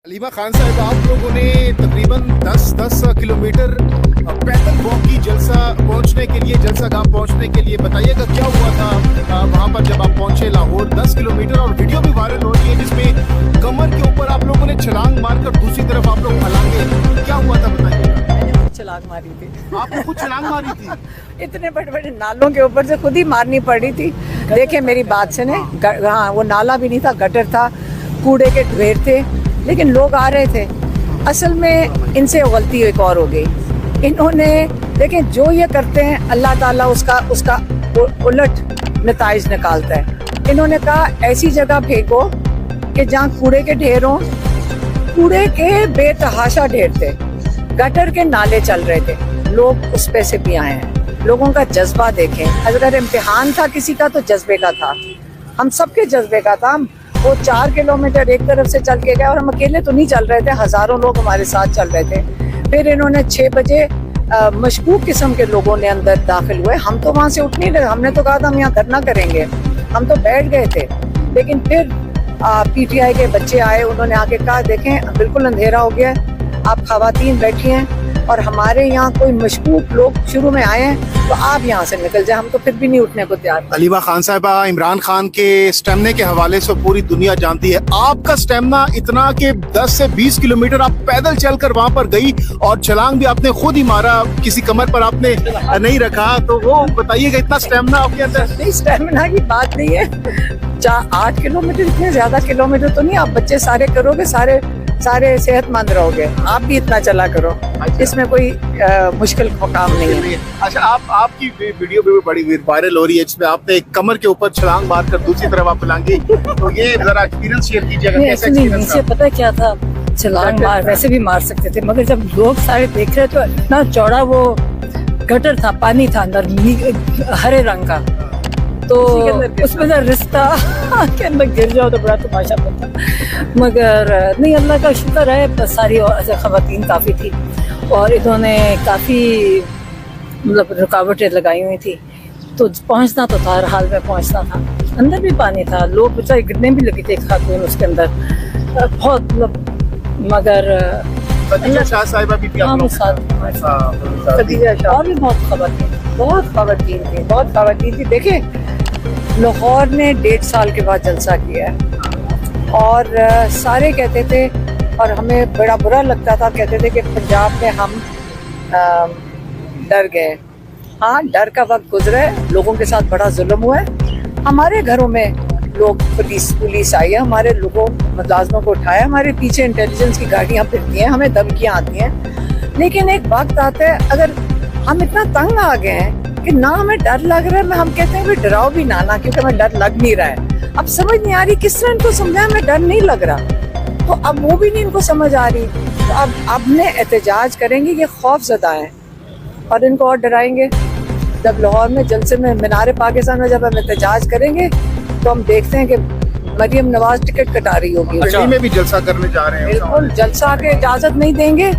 हलीमा खान साहब, आप लोगों ने तकरीबन 10 किलोमीटर पैदल वॉक की जलसा पहुंचने के लिए, जलसा गांव पहुंचने के लिए। बताइएगा क्या हुआ था वहां पर जब आप पहुंचे लाहौर। 10 किलोमीटर और वीडियो भी वायरल हो रही है जिसमें कमर के ऊपर आप लोगों ने छलांग मारकर दूसरी तरफ आप लोग फलांगे। क्या हुआ था बताइएगा। छलांग मारी थी। आपने खुद छलांग मारी थी? इतने बड़े बड़े नालों के ऊपर से खुद ही मारनी पड़ी थी। देखिए मेरी बात सुने, हाँ वो नाला भी नहीं था, गटर था, कूड़े के ढेर थे, लेकिन लोग आ रहे थे। असल में इनसे गलती एक और हो गई। इन्होंने देखें जो ये करते हैं अल्लाह ताला उसका उलट नताइज निकालता है। इन्होंने कहा ऐसी जगह फेंको कि जहाँ कूड़े के ढेर हों। कूड़े के बेतहाशा ढेर थे, गटर के नाले चल रहे थे, लोग उस पे से भी आए हैं। लोगों का जज्बा देखें, अगर इम्तिहान था किसी का तो जज्बे का था, हम सबके जज्बे का था। वो 4 किलोमीटर एक तरफ से चल के गए और हम अकेले तो नहीं चल रहे थे, हजारों लोग हमारे साथ चल रहे थे। फिर इन्होंने 6 बजे मशकूक किस्म के लोगों ने अंदर दाखिल हुए। हम तो वहाँ से उठ नहीं रहे, हमने तो कहा था हम यहाँ धरना करेंगे, हम तो बैठ गए थे। लेकिन फिर PTI के बच्चे आए, उन्होंने आके कहा देखें बिल्कुल अंधेरा हो गया, आप खवातीन बैठी हैं और हमारे यहाँ कोई मशकूक लोग शुरू में आए हैं तो आप यहाँ से निकल जाए। हम तो फिर भी नहीं उठने को तैयार। हलीमा खान साहिबा, इमरान खान के स्टेमिना के हवाले से पूरी दुनिया जानती है। आपका स्टेमिना इतना कि 10 से 20 किलोमीटर आप पैदल चलकर वहां पर गई और छलांग भी आपने खुद ही मारा, किसी कमर पर आपने नहीं रखा। तो वो बताइएगा, इतना स्टेमिना आपके अंदर? नहीं, स्टेमिना की बात नहीं है। 8 किलोमीटर इतने ज्यादा किलोमीटर तो नहीं, आप बच्चे सारे करोगे, सारे सेहतमंद रहोगे। आप भी इतना चला करो, इसमें कोई मुश्किल काम नहीं है। अच्छा, आपकी वीडियो भी बड़ी वायरल हो रही है जिसमें आपने एक कमर के ऊपर छलांग मारकर दूसरी तरफ आप फैलांगी। तो ये जरा एक्सपीरियंस शेयर कीजिएगा, कैसा एक्सपीरियंस नीचे पता है क्या था, छलांग मार वैसे भी मार सकते थे, मगर जब लोग सारे देख रहे तो इतना चौड़ा वो गटर था, पानी था अंदर हरे रंग का, तो उसमें ना रिश्ता के अंदर गिर जाओ तो बड़ा तमाशा बनता। मगर नहीं, अल्लाह का शुक्र है, सारी खवातीन काफ़ी थी और इन्होंने काफ़ी मतलब रुकावटें लगाई हुई थी, तो पहुंचना तो था, हर हाल में पहुंचना था। अंदर भी पानी था, लोग बेचारे गिरने भी लगे थे, खातून उसके अंदर बहुत मतलब। मगर खदीजा शाह साहिबा भी थी, खदीजा शाह और भी बहुत खवातीन थी। देखिए लाहौर ने 1.5 साल के बाद जलसा किया है और सारे कहते थे और हमें बड़ा बुरा लगता था, कहते थे कि पंजाब में हम डर गए। हाँ, डर का वक्त गुजरा है, लोगों के साथ बड़ा जुल्म हुआ है। हमारे घरों में लोग पुलिस आई है, हमारे लोगों मुलाजमों को उठाया, हमारे पीछे इंटेलिजेंस की गाड़ियाँ फिरती हैं, हमें धमकियाँ आती हैं। लेकिन एक वक्त आता है, अगर हम इतना तंग आ गए हैं कि ना हमें डर लग रहा है, हम कहते हैं कि डराओ भी ना, क्योंकि हमें डर लग नहीं रहा है। अब समझ नहीं आ रही किस तरह इनको समझाएं, हमें डर नहीं लग रहा, तो अब वो भी नहीं इनको समझ आ रही। तो अब हमने एहतजाज करेंगे, ये खौफजदा है और इनको और डराएंगे। जब लाहौर में जलसे में मीनार पाकिस्तान में जब हम एहतजाज करेंगे तो हम देखते हैं कि मरियम नवाज टिकट कटा रही होगी। दिल्ली में भी जलसा करने जा रहे हैं। बिल्कुल, जलसा के इजाजत नहीं देंगे।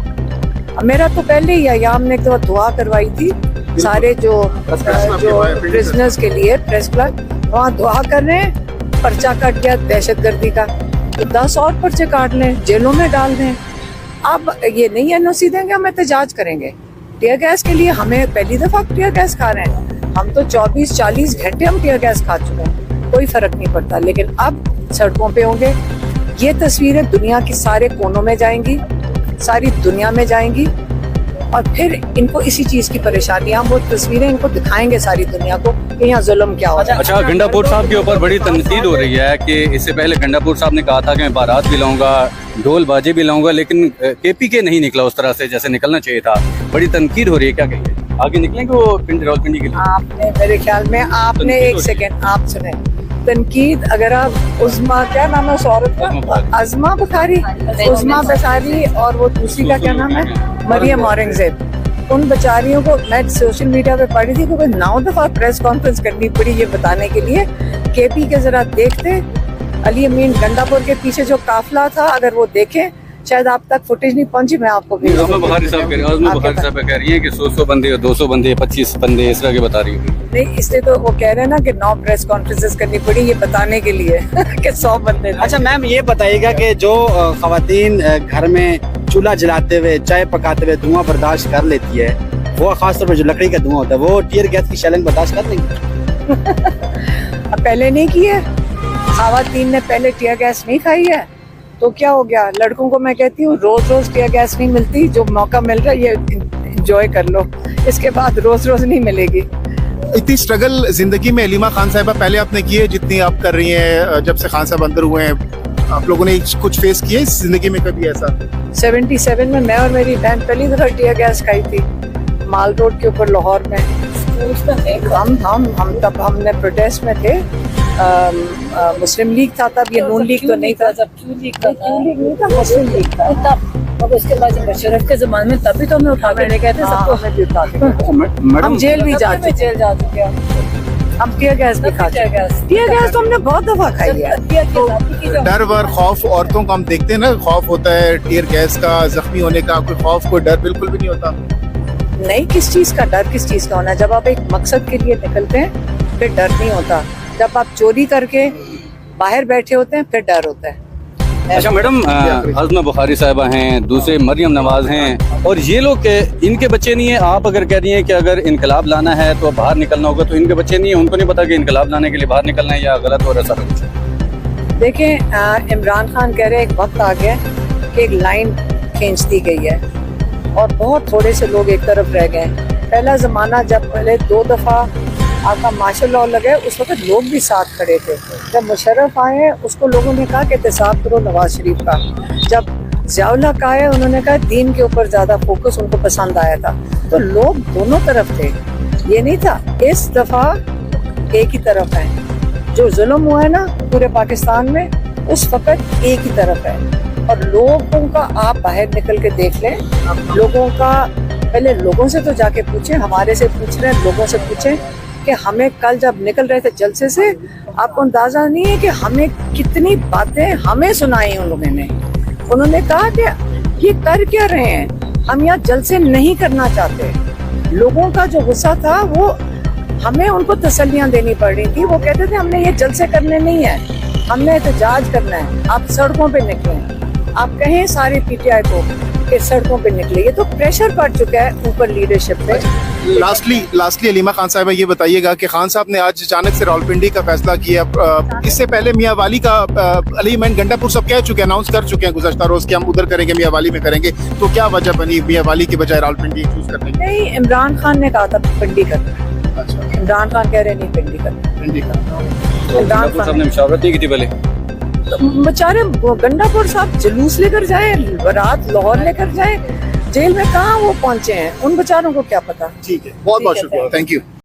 मेरा तो पहले ही है, हम ने एक दफा दुआ करवाई थी सारे जो बिजनेस के लिए, प्रेस क्लब वहाँ दुआ कर रहे हैं। पर्चा कट गया दहशतगर्दी का, तो 10 और पर्चे काट लें, जेलों में डाल दें। अब ये नहीं NOC देंगे, हम एहतजाज करेंगे। टीयर गैस के लिए हमें पहली दफा टीयर गैस खा रहे हैं, हम तो 24-40 घंटे हम टीयर गैस खा चुके हैं, कोई फर्क नहीं पड़ता। लेकिन अब सड़कों पे होंगे। ये तस्वीरें दुनिया के सारे कोनों में जाएंगी, सारी दुनिया में जाएंगी और फिर इनको इसी चीज की परेशानी, हम वो तस्वीरें इनको दिखाएंगे सारी दुनिया को कि यहाँ जुल्म क्या हो रहा है। अच्छा, गंडापुर साहब के ऊपर बड़ी तनकीद हो रही है कि इससे पहले गंडापुर साहब ने कहा था कि मैं बारात भी लाऊंगा, ढोल बाजे भी लाऊंगा, लेकिन KPK नहीं निकला उस तरह से जैसे निकलना चाहिए था। बड़ी तनकीद हो रही है, क्या कहिए? आगे निकलेंगे वो रावलपिंडी के लिए? आपने मेरे ख्याल में आपने एक सेकेंड आप सुने तनकीद, अगर आप उज़्मा, क्या नाम है उस औरत का, अज़मा बुखारी और वो दूसरी का क्या नाम है, मरियम औरंगजेब, उन बेचारियों को मैं सोशल मीडिया पे पढ़ी थी क्योंकि 9 दफा प्रेस कॉन्फ्रेंस करनी पड़ी ये बताने के लिए। KP के जरा देखते, अली अमीन गंडापुर के पीछे जो काफिला था, अगर वो देखें शायद आप तक फुटेज नहीं पहुंची, मैं आपको भी आज़मा बुखारी साहब कह रही हैं कि 100 बंदे 200 बंदे 25 बंदे इस तरह के बता रही है। नहीं, इसलिए तो वो कह रहे हैं ना कि 9 प्रेस कॉन्फ्रेंसेस करनी पड़ी ये बताने के लिए कि 100 बंदे थे। अच्छा मैम, ये बताइएगा कि जो खवातीन घर में चूल्हा जलाते हुए चाय पकाते हुए धुआं बर्दाश्त कर लेती है, वो खासतौर पर जो लकड़ी का धुआं होता है, वो टीयर गैस की शेलिंग बर्दाश्त कर लेंगे? अब पहले नहीं की है, खवातीन ने पहले टीयर गैस नहीं खाई है तो क्या हो गया। लड़कों को मैं कहती हूँ रोज रोज टीयर गैस नहीं मिलती, जो मौका मिल रहा है ये एंजॉय कर लो, इसके बाद रोज रोज नहीं मिलेगी। इतनी स्ट्रगल जिंदगी में अलीमा खान साहिबा पहले आपने की है जितनी आप कर रही हैं जब से खान साहब अंदर हुए हैं? आप लोगों ने कुछ फेस किया इस जिंदगी में कभी ऐसा? 77 में मैं और मेरी बहन पहली दफा टीयर गैस खाई थी माल रोड के ऊपर लाहौर में। हम तब हमने प्रोटेस्ट में थे। मुस्लिम लीग था तब, ये नून लीग तो नहीं था। जब क्यों लीग था, मुस्लिम लीग था तब। और उसके बाद मुशर्रफ के जमाने में तभी तो हमें उठा के ले गए थे सबको। हम जेल भी जा चुके, जेल जा चुके हैं। हम टीयर गैस भी खा चुके। टीयर गैस तो हमने बहुत दफा खाई है। डर वर खौफ औरतों को हम देखते हैं ना, खौफ होता है टीयर गैस का, जख्मी होने का, कोई खौफ कोई डर बिल्कुल भी नहीं होता। नहीं, किस चीज का डर, किस चीज का होना? जब आप एक मकसद के लिए निकलते हैं फिर डर नहीं होता। जब आप चोरी करके बाहर बैठे होते हैं फिर डर होता है। अच्छा मैडम, आज़मा बुखारी साहिबा हैं, दूसरे मरियम नवाज हैं, और ये लोग इनके बच्चे नहीं है। आप अगर कह रही हैं कि अगर इनकलाब लाना है तो बाहर निकलना होगा, तो इनके बच्चे नहीं है, उनको नहीं पता कि इनकलाब लाने के लिए बाहर निकलना है या गलत हो रहा है सारा कुछ? देखें, इमरान खान कह रहे एक वक्त आ गया कि एक लाइन खींच दी गई है और बहुत थोड़े से लोग एक तरफ रह गए। पहला जमाना जब पहले 2 दफा आपका मार्शल लॉ लगे, उस वक्त लोग भी साथ खड़े थे। जब मुशर्रफ आए उसको लोगों ने कहा कि एहतसाब करो नवाज शरीफ का। जब ज़ियाउल हक आए उन्होंने कहा दीन के ऊपर ज़्यादा फोकस उनको पसंद आया था। तो लोग दोनों तरफ थे, ये नहीं था। इस दफ़ा एक ही तरफ है। जो जुल्म हुआ है ना पूरे पाकिस्तान में, उस वक्त एक ही तरफ है। और लोगों का आप बाहर निकल के देख लें, लोगों का पहले लोगों से तो जाके पूछें, हमारे से पूछ रहे हैं, लोगों से पूछें कि हमें कल जब निकल रहे थे जलसे से, आपको अंदाजा नहीं है कि हमें कितनी बातें हमें सुनाई उन लोगों ने। उन्होंने कहा कि ये कर क्या रहे हैं, हम यहाँ जलसे नहीं करना चाहते। लोगों का जो गुस्सा था वो हमें उनको तसल्लियां देनी पड़ रही थी। वो कहते थे हमने ये जलसे करने नहीं है, हमने एहतजाज करना है। आप सड़कों पे निकले, आप कहें सारे पीटीआई को कि सड़कों पे निकले। ये तो प्रेशर पड़ चुका है ऊपर लीडरशिप पे। लास्टली अलीमा खान साहिबा ये बताइएगा कि खान साहब ने आज अचानक से रावलपिंडी का फैसला किया। इससे पहले मियाँ वाली का अलीमेंट गंडापुर सब कह चुके हैं, अनाउंस कर चुके हैं गुज़श्ता रोज कि हम उधर करेंगे, मियाँ वाली में करेंगे। तो क्या वजह बनी मियाँ वाली की बजाय रावलपिंडी चूज करने की? नहीं, इमरान खान ने कहा था पिंडी करना। अच्छा, इमरान खान कह रहे नहीं पिंडी करना। पिंडी का इमरान साहब ने मुशावरत नहीं की थी पहले? बेचारे गंडापुर साहब जुलूस लेकर जाए, बारात लाहौर लेकर जाए, जेल में कहाँ वो पहुंचे हैं, उन बेचारों को क्या पता। ठीक है, बहुत बहुत शुक्रिया, थैंक यू।